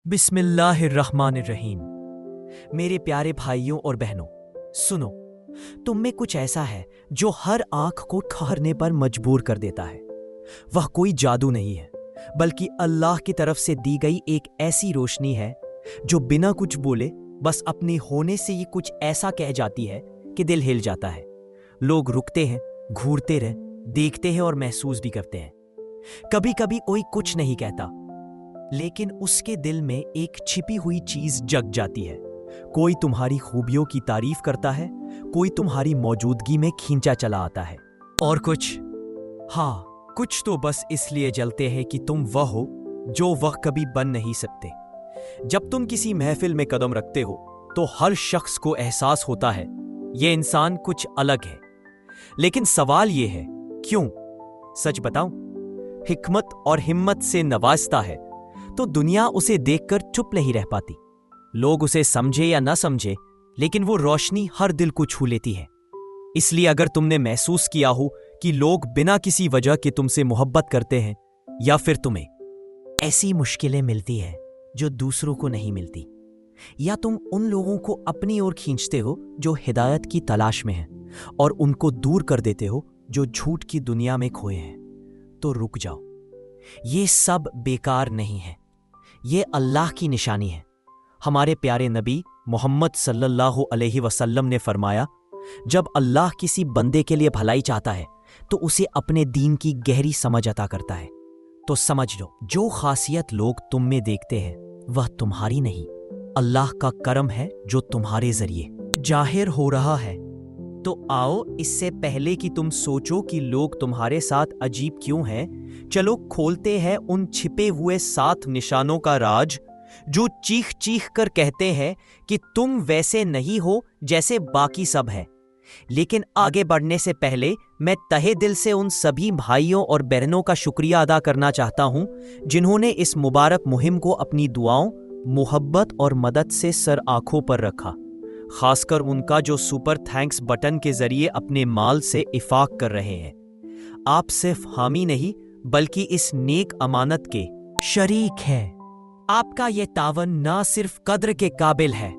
बिस्मिल्लाहिर्रहमानिर्रहीम। मेरे प्यारे भाइयों और बहनों, सुनो, तुम में कुछ ऐसा है जो हर आंख को ठहरने पर मजबूर कर देता है। वह कोई जादू नहीं है, बल्कि अल्लाह की तरफ से दी गई एक ऐसी रोशनी है जो बिना कुछ बोले बस अपने होने से ही कुछ ऐसा कह जाती है कि दिल हिल जाता है। लोग रुकते हैं, घूरते रह, देखते हैं और महसूस भी करते हैं। कभी कभी कोई कुछ नहीं कहता, लेकिन उसके दिल में एक छिपी हुई चीज जग जाती है। कोई तुम्हारी खूबियों की तारीफ करता है, कोई तुम्हारी मौजूदगी में खींचा चला आता है, और कुछ तो बस इसलिए जलते हैं कि तुम वह हो जो वह कभी बन नहीं सकते। जब तुम किसी महफिल में कदम रखते हो तो हर शख्स को एहसास होता है यह इंसान कुछ अलग है। लेकिन सवाल यह है, क्यों? सच बताऊं, हिकमत और हिम्मत से नवाजता है तो दुनिया उसे देखकर चुप नहीं रह पाती। लोग उसे समझे या ना समझे, लेकिन वो रोशनी हर दिल को छू लेती है। इसलिए अगर तुमने महसूस किया हो कि लोग बिना किसी वजह के तुमसे मोहब्बत करते हैं, या फिर तुम्हें ऐसी मुश्किलें मिलती हैं जो दूसरों को नहीं मिलती, या तुम उन लोगों को अपनी ओर खींचते हो जो हिदायत की तलाश में हैं और उनको दूर कर देते हो जो झूठ की दुनिया में खोए हैं, तो रुक जाओ। ये सब बेकार नहीं है, ये अल्लाह की निशानी है। हमारे प्यारे नबी मोहम्मद सल्लल्लाहु अलैहि वसल्लम ने फरमाया, जब अल्लाह किसी बंदे के लिए भलाई चाहता है तो उसे अपने दीन की गहरी समझ अता करता है। तो समझ लो, जो खासियत लोग तुम में देखते हैं वह तुम्हारी नहीं, अल्लाह का करम है जो तुम्हारे जरिए जाहिर हो रहा है। तो आओ, इससे पहले कि तुम सोचो कि लोग तुम्हारे साथ अजीब क्यों हैं, चलो खोलते हैं उन छिपे हुए 7 निशानों का राज जो चीख चीख कर कहते हैं कि तुम वैसे नहीं हो जैसे बाकी सब है। लेकिन आगे बढ़ने से पहले मैं तहे दिल से उन सभी भाइयों और बहनों का शुक्रिया अदा करना चाहता हूं जिन्होंने इस मुबारक मुहिम को अपनी दुआओं, मोहब्बत और मदद से सर आंखों पर रखा। खासकर उनका जो सुपर थैंक्स बटन के जरिए अपने माल से इफाक कर रहे हैं। आप सिर्फ हामी नहीं, बल्कि इस नेक अमानत के शरीक हैं। आपका यह तावन ना सिर्फ कद्र के काबिल है,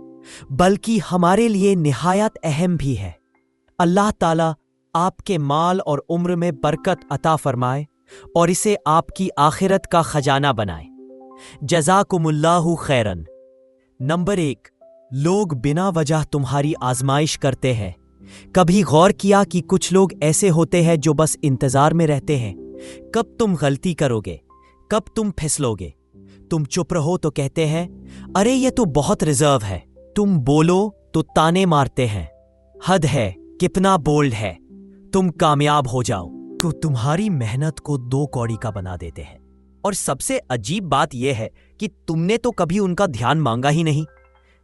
बल्कि हमारे लिए निहायत अहम भी है। अल्लाह ताला आपके माल और उम्र में बरकत अता फरमाए और इसे आपकी आखिरत का खजाना बनाए। जज़ाकुमुल्लाहु खैरन। नंबर 1, लोग बिना वजह तुम्हारी आजमाइश करते हैं। कभी गौर किया कि कुछ लोग ऐसे होते हैं जो बस इंतजार में रहते हैं, कब तुम गलती करोगे, कब तुम फिसलोगे। तुम चुप रहो तो कहते हैं, अरे ये तो बहुत रिजर्व है। तुम बोलो तो ताने मारते हैं, हद है, कितना बोल्ड है, तुम कामयाब हो जाओ तो तुम्हारी मेहनत को 2 कौड़ी का बना देते हैं। और सबसे अजीब बात यह है कि तुमने तो कभी उनका ध्यान मांगा ही नहीं।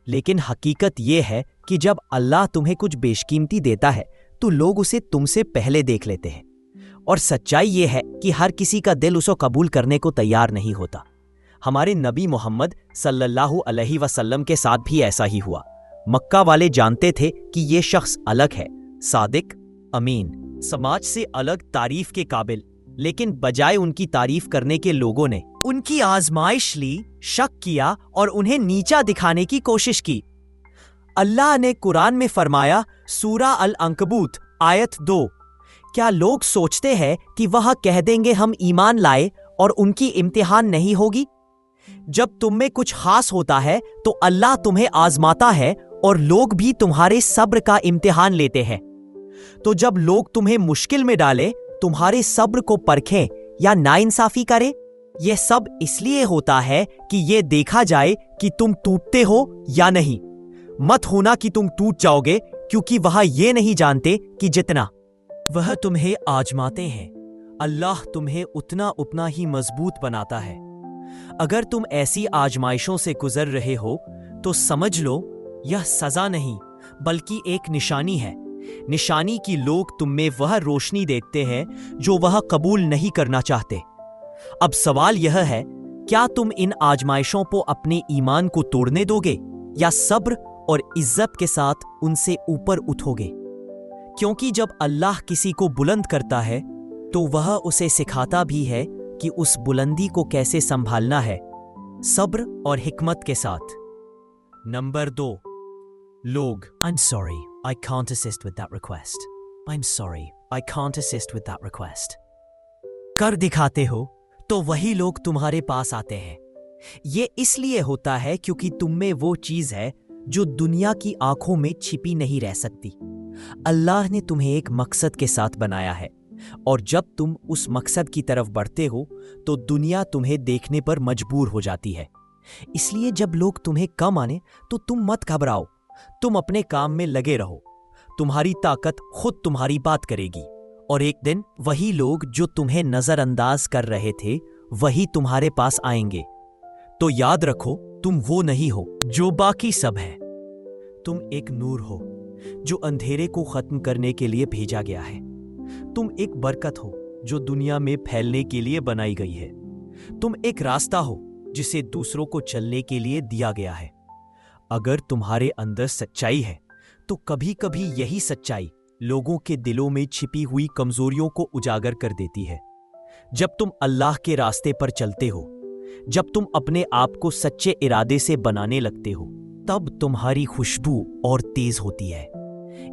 लेकिन हकीकत यह है कि जब अल्लाह तुम्हें कुछ बेशकीमती देता है तो लोग उसे तुमसे पहले देख लेते हैं। और सच्चाई यह है कि हर किसी का दिल उसे कबूल करने को तैयार नहीं होता। हमारे नबी मोहम्मद सल्लल्लाहु अलैहि वसल्लम के साथ भी ऐसा ही हुआ। मक्का वाले जानते थे कि यह शख्स अलग है, सादिक, अमीन, समाज से अलग, तारीफ के काबिल। लेकिन बजाय उनकी तारीफ करने के लोगों ने उनकी आजमाइश ली, शक किया और उन्हें नीचा दिखाने की कोशिश की। अल्लाह ने कुरान में फरमाया, सूरा अल-अंकबूत आयत 2, क्या लोग सोचते हैं कि वह कह देंगे हम ईमान लाए और उनकी इम्तिहान नहीं होगी? जब तुम में कुछ खास होता है तो अल्लाह तुम्हें आजमाता है और लोग भी तुम्हारे सब्र का इम्तिहान लेते हैं। तो जब लोग तुम्हें मुश्किल में डाले, तुम्हारे सब्र को परखें या नाइंसाफी करें, यह सब इसलिए होता है कि यह देखा जाए कि तुम टूटते हो या नहीं। मत होना कि तुम टूट जाओगे, क्योंकि वह ये नहीं जानते कि जितना वह तुम्हें आजमाते हैं, अल्लाह तुम्हें उतना ही मजबूत बनाता है। अगर तुम ऐसी आजमाइशों से गुजर रहे हो तो समझ लो, यह सजा नहीं बल्कि एक निशानी है। निशानी कि लोग तुम में वह रोशनी देखते हैं जो वह कबूल नहीं करना चाहते। अब सवाल यह है, क्या तुम इन आजमाइशों को अपने ईमान को तोड़ने दोगे या सब्र और इज्जत के साथ उनसे ऊपर उठोगे? क्योंकि जब अल्लाह किसी को बुलंद करता है तो वह उसे सिखाता भी है कि उस बुलंदी को कैसे संभालना है सब्र और हिकमत के साथ। नंबर 2, लोग I'm sorry, I can't assist with that request. I'm sorry, I can't assist with that request. कर दिखाते हो तो वही लोग तुम्हारे पास आते हैं। ये इसलिए होता है क्योंकि तुम में वो चीज है जो दुनिया की आंखों में छिपी नहीं रह सकती। अल्लाह ने तुम्हें एक मकसद के साथ बनाया है, और जब तुम उस मकसद की तरफ बढ़ते हो तो दुनिया तुम्हें देखने पर मजबूर हो जाती है। इसलिए जब लोग तुम्हें कम माने तो तुम मत घबराओ, तुम अपने काम में लगे रहो। तुम्हारी ताकत खुद तुम्हारी बात करेगी, और एक दिन वही लोग जो तुम्हें नजरअंदाज कर रहे थे वही तुम्हारे पास आएंगे। तो याद रखो, तुम वो नहीं हो जो बाकी सब है। तुम एक नूर हो जो अंधेरे को खत्म करने के लिए भेजा गया है। तुम एक बरकत हो जो दुनिया में फैलने के लिए बनाई गई है। तुम एक रास्ता हो जिसे दूसरों को चलने के लिए दिया गया है। अगर तुम्हारे अंदर सच्चाई है तो कभी कभी यही सच्चाई लोगों के दिलों में छिपी हुई कमजोरियों को उजागर कर देती है। जब तुम अल्लाह के रास्ते पर चलते हो, जब तुम अपने आप को सच्चे इरादे से बनाने लगते हो, तब तुम्हारी खुशबू और तेज होती है।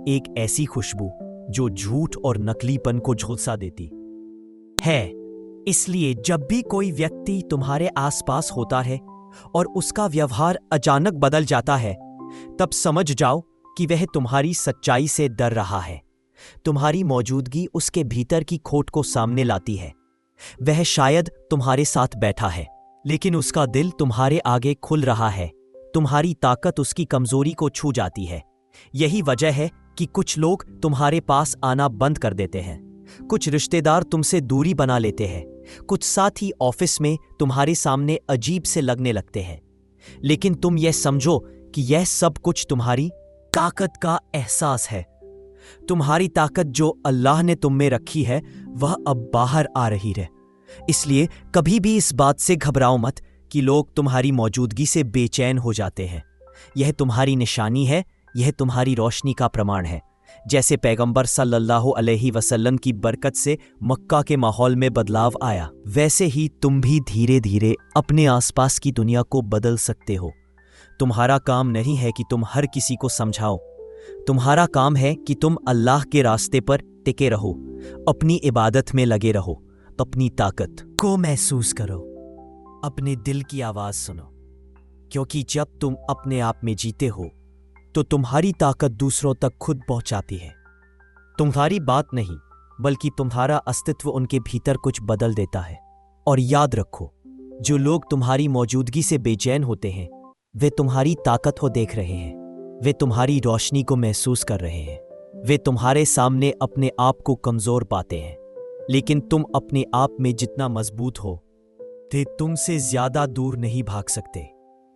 एक ऐसी खुशबू जो झूठ और नकलीपन को झुलसा देती है। इसलिए जब भी कोई व्यक्ति तुम्हारे आसपास होता है और उसका व्यवहार अचानक बदल जाता है, तब समझ जाओ कि वह तुम्हारी सच्चाई से डर रहा है। तुम्हारी मौजूदगी उसके भीतर की खोट को सामने लाती है। वह शायद तुम्हारे साथ बैठा है, लेकिन उसका दिल तुम्हारे आगे खुल रहा है। तुम्हारी ताकत उसकी कमजोरी को छू जाती है। यही वजह है कि कुछ लोग तुम्हारे पास आना बंद कर देते हैं, कुछ रिश्तेदार तुमसे दूरी बना लेते हैं, कुछ साथी ऑफिस में तुम्हारे सामने अजीब से लगने लगते हैं। लेकिन तुम यह समझो कि यह सब कुछ तुम्हारी ताकत का एहसास है। तुम्हारी ताकत जो अल्लाह ने तुम में रखी है वह अब बाहर आ रही है। इसलिए कभी भी इस बात से घबराओ मत कि लोग तुम्हारी मौजूदगी से बेचैन हो जाते हैं। यह तुम्हारी निशानी है, यह तुम्हारी रोशनी का प्रमाण है। जैसे पैगंबर सल्लल्लाहु अलैहि वसल्लम की बरकत से मक्का के माहौल में बदलाव आया, वैसे ही तुम भी धीरे धीरे अपने आसपास की दुनिया को बदल सकते हो। तुम्हारा काम नहीं है कि तुम हर किसी को समझाओ, तुम्हारा काम है कि तुम अल्लाह के रास्ते पर टिके रहो, अपनी इबादत में लगे रहो, अपनी ताकत को महसूस करो, अपने दिल की आवाज सुनो। क्योंकि जब तुम अपने आप में जीते हो तो तुम्हारी ताकत दूसरों तक खुद पहुंचाती है। तुम्हारी बात नहीं बल्कि तुम्हारा अस्तित्व उनके भीतर कुछ बदल देता है। और याद रखो, जो लोग तुम्हारी मौजूदगी से बेचैन होते हैं वे तुम्हारी ताकत को देख रहे हैं, वे तुम्हारी रोशनी को महसूस कर रहे हैं। वे तुम्हारे सामने अपने आप को कमजोर पाते हैं, लेकिन तुम अपने आप में जितना मजबूत हो वे तुमसे ज्यादा दूर नहीं भाग सकते,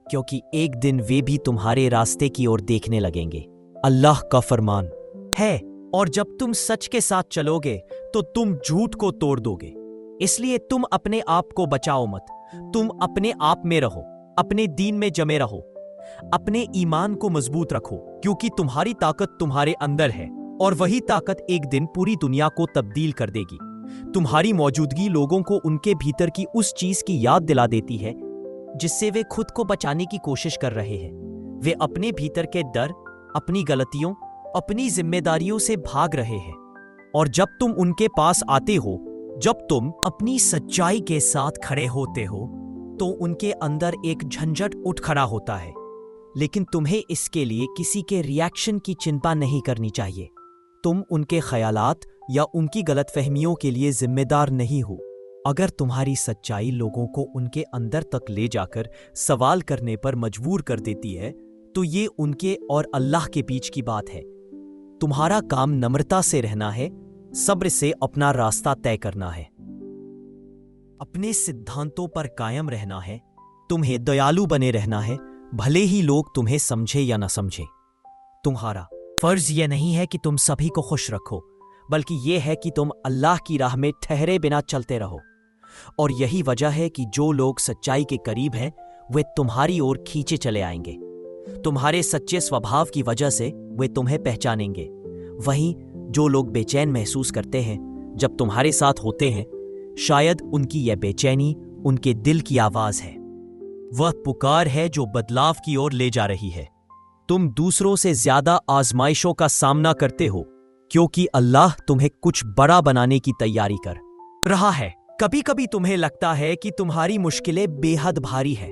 क्योंकि एक दिन वे भी तुम्हारे रास्ते की ओर देखने लगेंगे। अल्लाह का फरमान है, और जब तुम सच के साथ चलोगे तो तुम झूठ को तोड़ दोगे। इसलिए तुम अपने आप को बचाओ मत, तुम अपने आप में रहो, अपने दीन में जमे रहो, अपने ईमान को मजबूत रखो, क्योंकि तुम्हारी ताकत तुम्हारे अंदर है और वही ताकत एक दिन पूरी दुनिया को तब्दील कर देगी। तुम्हारी मौजूदगी लोगों को उनके भीतर की उस चीज की याद दिला देती है जिससे वे खुद को बचाने की कोशिश कर रहे हैं। वे अपने भीतर के डर, अपनी गलतियों, अपनी जिम्मेदारियों से भाग रहे हैं। और जब तुम उनके पास आते हो, जब तुम अपनी सच्चाई के साथ खड़े होते हो, तो उनके अंदर एक झंझट उठ खड़ा होता है। लेकिन तुम्हें इसके लिए किसी के रिएक्शन की चिंता नहीं करनी चाहिए। तुम उनके ख्यालात या उनकी गलतफहमियों के लिए जिम्मेदार नहीं हो। अगर तुम्हारी सच्चाई लोगों को उनके अंदर तक ले जाकर सवाल करने पर मजबूर कर देती है, तो ये उनके और अल्लाह के बीच की बात है। तुम्हारा काम नम्रता से रहना है, सब्र से अपना रास्ता तय करना है, अपने सिद्धांतों पर कायम रहना है, तुम्हें दयालु बने रहना है, भले ही लोग तुम्हें समझे या न समझे। तुम्हारा फर्ज यह नहीं है कि तुम सभी को खुश रखो, बल्कि यह है कि तुम अल्लाह की राह में ठहरे बिना चलते रहो। और यही वजह है कि जो लोग सच्चाई के करीब हैं वे तुम्हारी ओर खींचे चले आएंगे। तुम्हारे सच्चे स्वभाव की वजह से वे तुम्हें पहचानेंगे। वहीं जो लोग बेचैन महसूस करते हैं जब तुम्हारे साथ होते हैं, शायद उनकी यह बेचैनी उनके दिल की आवाज है। वह पुकार है जो बदलाव की ओर ले जा रही है। तुम दूसरों से ज्यादा आजमाइशों का सामना करते हो क्योंकि अल्लाह तुम्हें कुछ बड़ा बनाने की तैयारी कर रहा है। कभी कभी तुम्हें लगता है कि तुम्हारी मुश्किलें बेहद भारी हैं।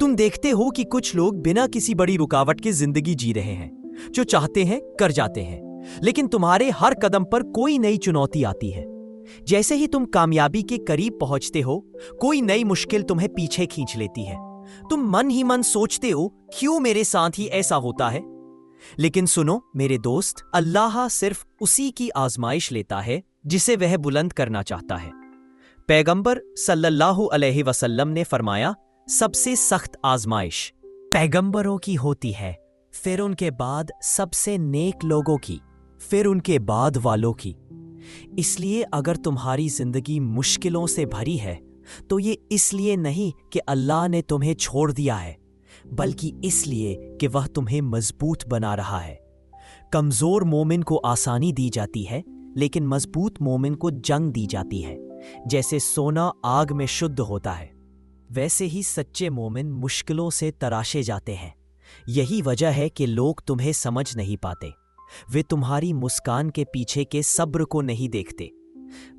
तुम देखते हो कि कुछ लोग बिना किसी बड़ी रुकावट के जिंदगी जी रहे हैं, जो चाहते हैं कर जाते हैं, लेकिन तुम्हारे हर कदम पर कोई नई चुनौती आती है। जैसे ही तुम कामयाबी के करीब पहुंचते हो, कोई नई मुश्किल तुम्हें पीछे खींच लेती है। तुम मन ही मन सोचते हो, क्यों मेरे साथ ही ऐसा होता है? लेकिन सुनो मेरे दोस्त, अल्लाह सिर्फ उसी की आजमाइश लेता है जिसे वह बुलंद करना चाहता है। पैगंबर सल्लल्लाहु अलैहि वसल्लम ने फरमाया, सबसे सख्त आजमाइश पैगंबरों की होती है, फिर उनके बाद सबसे नेक लोगों की, फिर उनके बाद वालों की। इसलिए अगर तुम्हारी जिंदगी मुश्किलों से भरी है तो ये इसलिए नहीं कि अल्लाह ने तुम्हें छोड़ दिया है, बल्कि इसलिए कि वह तुम्हें मजबूत बना रहा है। कमजोर मोमिन को आसानी दी जाती है, लेकिन मजबूत मोमिन को जंग दी जाती है। जैसे सोना आग में शुद्ध होता है, वैसे ही सच्चे मोमिन मुश्किलों से तराशे जाते हैं। यही वजह है कि लोग तुम्हें समझ नहीं पाते। वे तुम्हारी मुस्कान के पीछे के सब्र को नहीं देखते।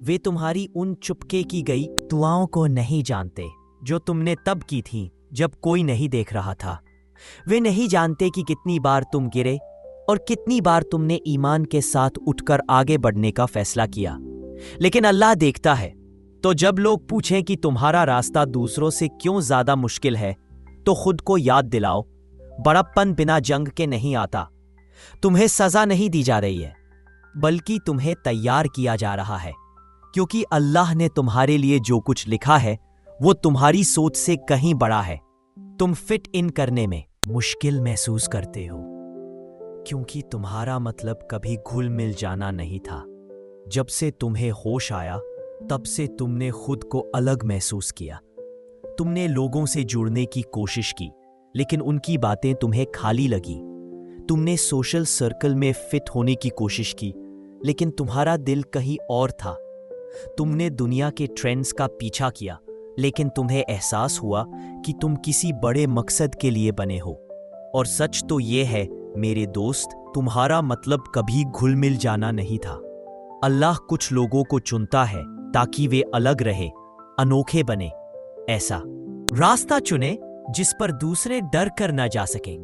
वे तुम्हारी उन चुपके की गई दुआओं को नहीं जानते जो तुमने तब की थी जब कोई नहीं देख रहा था। वे नहीं जानते कि कितनी बार तुम गिरे और कितनी बार तुमने ईमान के साथ उठकर आगे बढ़ने का फैसला किया। लेकिन अल्लाह देखता है। तो जब लोग पूछें कि तुम्हारा रास्ता दूसरों से क्यों ज्यादा मुश्किल है, तो खुद को याद दिलाओ, बड़प्पन बिना जंग के नहीं आता। तुम्हें सजा नहीं दी जा रही है, बल्कि तुम्हें तैयार किया जा रहा है, क्योंकि अल्लाह ने तुम्हारे लिए जो कुछ लिखा है वो तुम्हारी सोच से कहीं बड़ा है। तुम फिट इन करने में मुश्किल महसूस करते हो, क्योंकि तुम्हारा मतलब कभी घुल मिल जाना नहीं था। जब से तुम्हें होश आया, तब से तुमने खुद को अलग महसूस किया। तुमने लोगों से जुड़ने की कोशिश की, लेकिन उनकी बातें तुम्हें खाली लगी। तुमने सोशल सर्कल में फिट होने की कोशिश की, लेकिन तुम्हारा दिल कहीं और था। तुमने दुनिया के ट्रेंड्स का पीछा किया, लेकिन तुम्हें एहसास हुआ कि तुम किसी बड़े मकसद के लिए बने हो। और सच तो यह है मेरे दोस्त, तुम्हारा मतलब कभी घुल मिल जाना नहीं था। अल्लाह कुछ लोगों को चुनता है ताकि वे अलग रहे, अनोखे बने, ऐसा रास्ता चुने जिस पर दूसरे डर कर ना जा सके।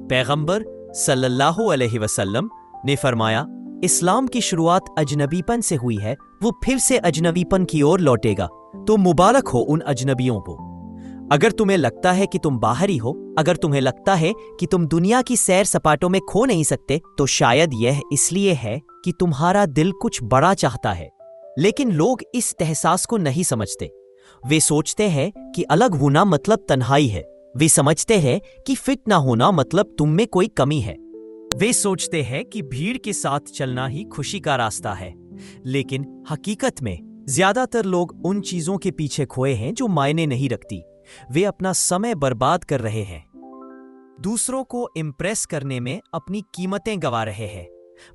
पैगंबर सल्लल्लाहु अलैहि वसल्लम ने फरमाया, इस्लाम की शुरुआत अजनबीपन से हुई है, वो फिर से अजनबीपन की ओर लौटेगा। तो मुबारक हो उन अजनबियों को। अगर तुम्हें लगता है कि तुम बाहरी हो, अगर तुम्हें लगता है कि तुम दुनिया की सैर सपाटों में खो नहीं सकते, तो शायद यह इसलिए है कि तुम्हारा दिल कुछ बड़ा चाहता है। लेकिन लोग इस एहसास को नहीं समझते। वे सोचते हैं कि अलग होना मतलब तन्हाई है। वे समझते हैं कि फिट ना होना मतलब तुम में कोई कमी है। वे सोचते हैं कि भीड़ के साथ चलना ही खुशी का रास्ता है। लेकिन हकीकत में ज्यादातर लोग उन चीजों के पीछे खोए हैं जो मायने नहीं रखती। वे अपना समय बर्बाद कर रहे हैं, दूसरों को इम्प्रेस करने में अपनी कीमतें गंवा रहे हैं।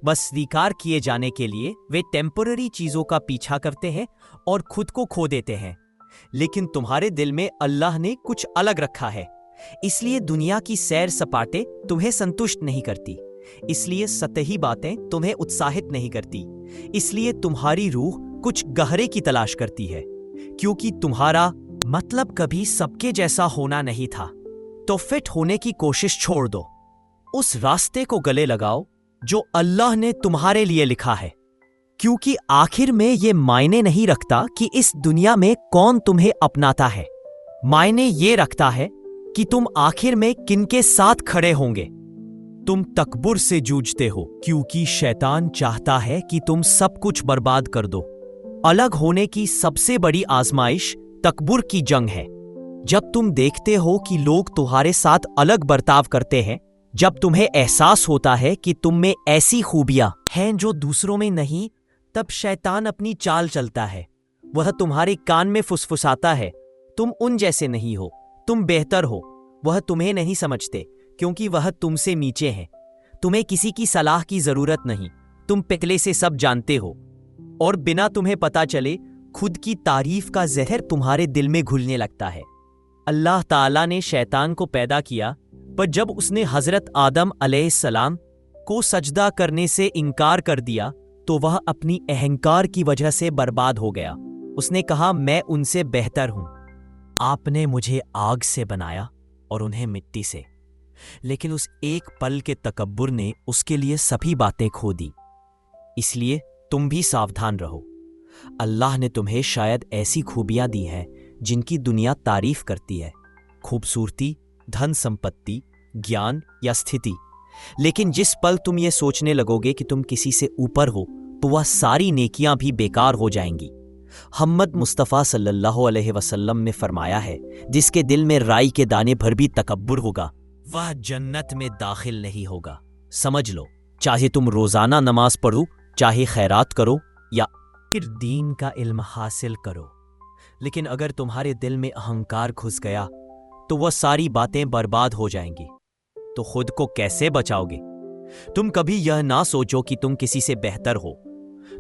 बस स्वीकार किए जाने के लिए वे टेम्पररी चीजों का पीछा करते हैं और खुद को खो देते हैं। लेकिन तुम्हारे दिल में अल्लाह ने कुछ अलग रखा है। इसलिए दुनिया की सैर सपाटे तुम्हें संतुष्ट नहीं करती। इसलिए सतही बातें तुम्हें उत्साहित नहीं करती। इसलिए तुम्हारी रूह कुछ गहरे की तलाश करती है, क्योंकि तुम्हारा मतलब कभी सबके जैसा होना नहीं था। तो फिट होने की कोशिश छोड़ दो। उस रास्ते को गले लगाओ जो अल्लाह ने तुम्हारे लिए लिखा है, क्योंकि आखिर में ये मायने नहीं रखता कि इस दुनिया में कौन तुम्हें अपनाता है। मायने ये रखता है कि तुम आखिर में किनके साथ खड़े होंगे। तुम तकब्बुर से जूझते हो क्योंकि शैतान चाहता है कि तुम सब कुछ बर्बाद कर दो। अलग होने की सबसे बड़ी आजमाइश तकब्बुर की जंग है। जब तुम देखते हो कि लोग तुम्हारे साथ अलग बर्ताव करते हैं, जब तुम्हें एहसास होता है कि तुम में ऐसी खूबियां हैं जो दूसरों में नहीं, तब शैतान अपनी चाल चलता है। वह तुम्हारे कान में फुसफुसाता है, तुम उन जैसे नहीं हो, तुम बेहतर हो। वह तुम्हें नहीं समझते क्योंकि वह तुमसे नीचे हैं। तुम्हें किसी की सलाह की जरूरत नहीं, तुम पहले से सब जानते हो। और बिना तुम्हें पता चले खुद की तारीफ का जहर तुम्हारे दिल में घुलने लगता है। अल्लाह ताला ने शैतान को पैदा किया, पर जब उसने हजरत आदम अलैहिस्सलाम को सजदा करने से इनकार कर दिया तो वह अपनी अहंकार की वजह से बर्बाद हो गया। उसने कहा, मैं उनसे बेहतर हूं। आपने मुझे आग से बनाया और उन्हें मिट्टी से, लेकिन उस एक पल के तकब्बुर ने उसके लिए सभी बातें खो दी। इसलिए तुम भी सावधान रहो। अल्लाह ने तुम्हें शायद ऐसी खूबियां दी हैं जिनकी दुनिया तारीफ करती है, खूबसूरती, धन संपत्ति, ज्ञान या स्थिति। लेकिन जिस पल तुम ये सोचने लगोगे कि तुम किसी से ऊपर हो तो वह सारी नेकियां भी बेकार हो जाएंगी। मोहम्मद मुस्तफ़ा सल्लल्लाहु अलैहि वसल्लम ने फरमाया है, जिसके दिल में राई के दाने भर भी तकब्बुर होगा वह जन्नत में दाखिल नहीं होगा। समझ लो, चाहे तुम रोजाना नमाज पढ़ो, चाहे खैरात करो या फिर दीन का इल्म हासिल करो, लेकिन अगर तुम्हारे दिल में अहंकार घुस गया तो वह सारी बातें बर्बाद हो जाएंगी। तो खुद को कैसे बचाओगे? तुम कभी यह ना सोचो कि तुम किसी से बेहतर हो।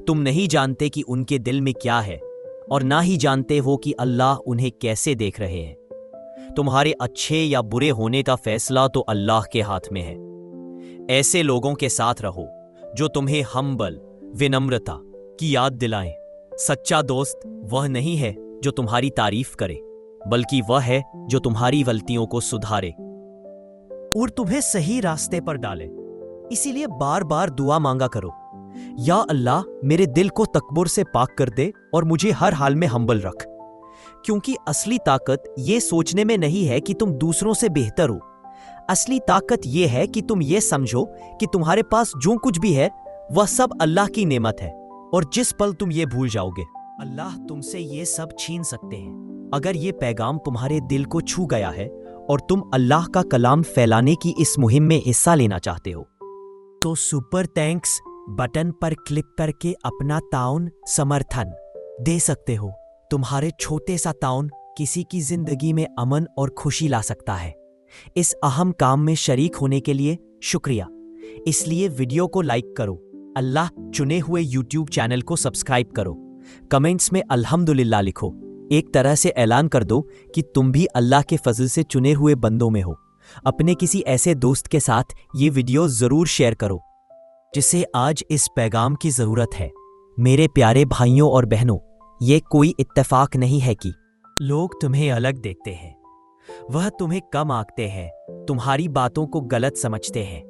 तुम नहीं जानते कि उनके दिल में क्या है और ना ही जानते हो कि अल्लाह उन्हें कैसे देख रहे हैं। तुम्हारे अच्छे या बुरे होने का फैसला तो अल्लाह के हाथ में है। ऐसे लोगों के साथ रहो जो तुम्हें हम्बल, विनम्रता की याद दिलाएं। सच्चा दोस्त वह नहीं है जो तुम्हारी तारीफ करे, बल्कि वह है जो तुम्हारी गलतियों को सुधारे और तुम्हें सही रास्ते पर डाले। इसीलिए बार बार दुआ मांगा करो, या अल्लाह मेरे दिल को तकब्बुर से पाक कर दे और मुझे हर हाल में हम्बल रख। क्योंकि असली ताकत ये सोचने में नहीं है कि तुम दूसरों से बेहतर हो। असली ताकत ये है कि तुम ये समझो कि तुम्हारे पास जो कुछ भी है वह सब अल्लाह की नेमत है, और जिस पल तुम ये भूल जाओगे अल्लाह तुमसे ये सब छीन सकते हैं। अगर ये पैगाम तुम्हारे दिल को छू गया है और तुम अल्लाह का कलाम फैलाने की इस मुहिम में हिस्सा लेना चाहते हो तो सुपर थैंक्स बटन पर क्लिक करके अपना ताउन समर्थन दे सकते हो। तुम्हारे छोटे सा ताउन किसी की जिंदगी में अमन और खुशी ला सकता है। इस अहम काम में शरीक होने के लिए शुक्रिया। इसलिए वीडियो को लाइक करो, अल्लाह चुने हुए यूट्यूब चैनल को सब्सक्राइब करो, कमेंट्स में अल्हम्दुलिल्लाह लिखो। एक तरह से ऐलान कर दो कि तुम भी अल्लाह के फजल से चुने हुए बंदों में हो। अपने किसी ऐसे दोस्त के साथ ये वीडियो जरूर शेयर करो जिसे आज इस पैगाम की जरूरत है। मेरे प्यारे भाइयों और बहनों, ये कोई इत्तेफाक नहीं है कि लोग तुम्हें अलग देखते हैं, वह तुम्हें कम आंकते हैं, तुम्हारी बातों को गलत समझते हैं,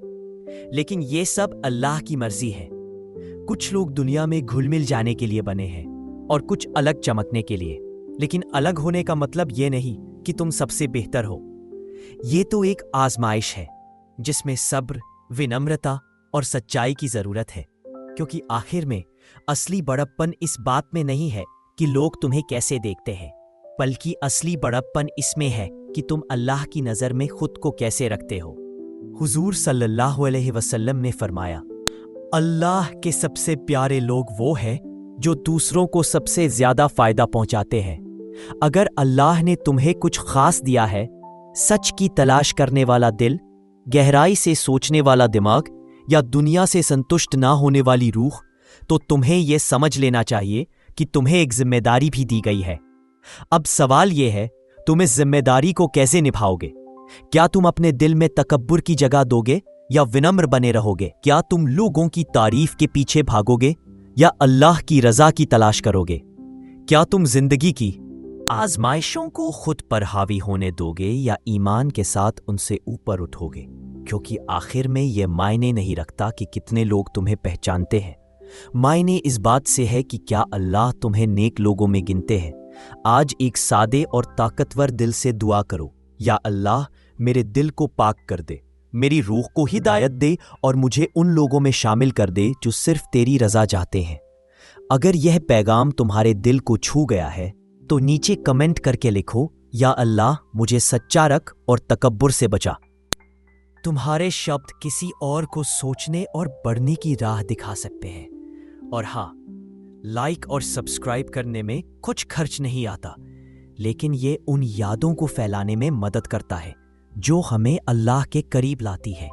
लेकिन ये सब अल्लाह की मर्जी है। कुछ लोग दुनिया में घुल मिल जाने के लिए बने हैं और कुछ अलग चमकने के लिए, लेकिन अलग होने का मतलब ये नहीं कि तुम सबसे बेहतर हो। ये तो एक आजमाइश है जिसमें सब्र, विनम्रता और सच्चाई की जरूरत है, क्योंकि आखिर में असली बड़प्पन इस बात में नहीं है कि लोग तुम्हें कैसे देखते हैं, बल्कि असली बड़प्पन इसमें है कि तुम अल्लाह की नजर में खुद को कैसे रखते हो। हुजूर सल्लल्लाहु अलैहि वसल्लम ने फरमाया, अल्लाह के सबसे प्यारे लोग वो हैं जो दूसरों को सबसे ज्यादा फायदा पहुंचाते हैं। अगर अल्लाह ने तुम्हें कुछ खास दिया है, सच की तलाश करने वाला दिल, गहराई से सोचने वाला दिमाग या दुनिया से संतुष्ट ना होने वाली रूह, तो तुम्हें यह समझ लेना चाहिए कि तुम्हें एक जिम्मेदारी भी दी गई है। अब सवाल यह है, तुम इस जिम्मेदारी को कैसे निभाओगे? क्या तुम अपने दिल में तकब्बुर की जगह दोगे या विनम्र बने रहोगे? क्या तुम लोगों की तारीफ के पीछे भागोगे या अल्लाह की रजा की तलाश करोगे? क्या तुम जिंदगी की आजमाइशों को खुद पर हावी होने दोगे या ईमान के साथ उनसे ऊपर उठोगे? क्योंकि आखिर में यह मायने नहीं रखता कि कितने लोग तुम्हें पहचानते हैं, मायने इस बात से है कि क्या अल्लाह तुम्हें नेक लोगों में गिनते हैं। आज एक सादे और ताकतवर दिल से दुआ करो, या अल्लाह मेरे दिल को पाक कर दे, मेरी रूह को हिदायत दे और मुझे उन लोगों में शामिल कर दे जो सिर्फ तेरी रजा चाहते हैं। अगर यह पैगाम तुम्हारे दिल को छू गया है तो नीचे कमेंट करके लिखो, या अल्लाह मुझे सच्चा रख और तकब्बुर से बचा। तुम्हारे शब्द किसी और को सोचने और बढ़ने की राह दिखा सकते हैं। और हाँ, लाइक और सब्सक्राइब करने में कुछ खर्च नहीं आता, लेकिन ये उन यादों को फैलाने में मदद करता है जो हमें अल्लाह के करीब लाती है।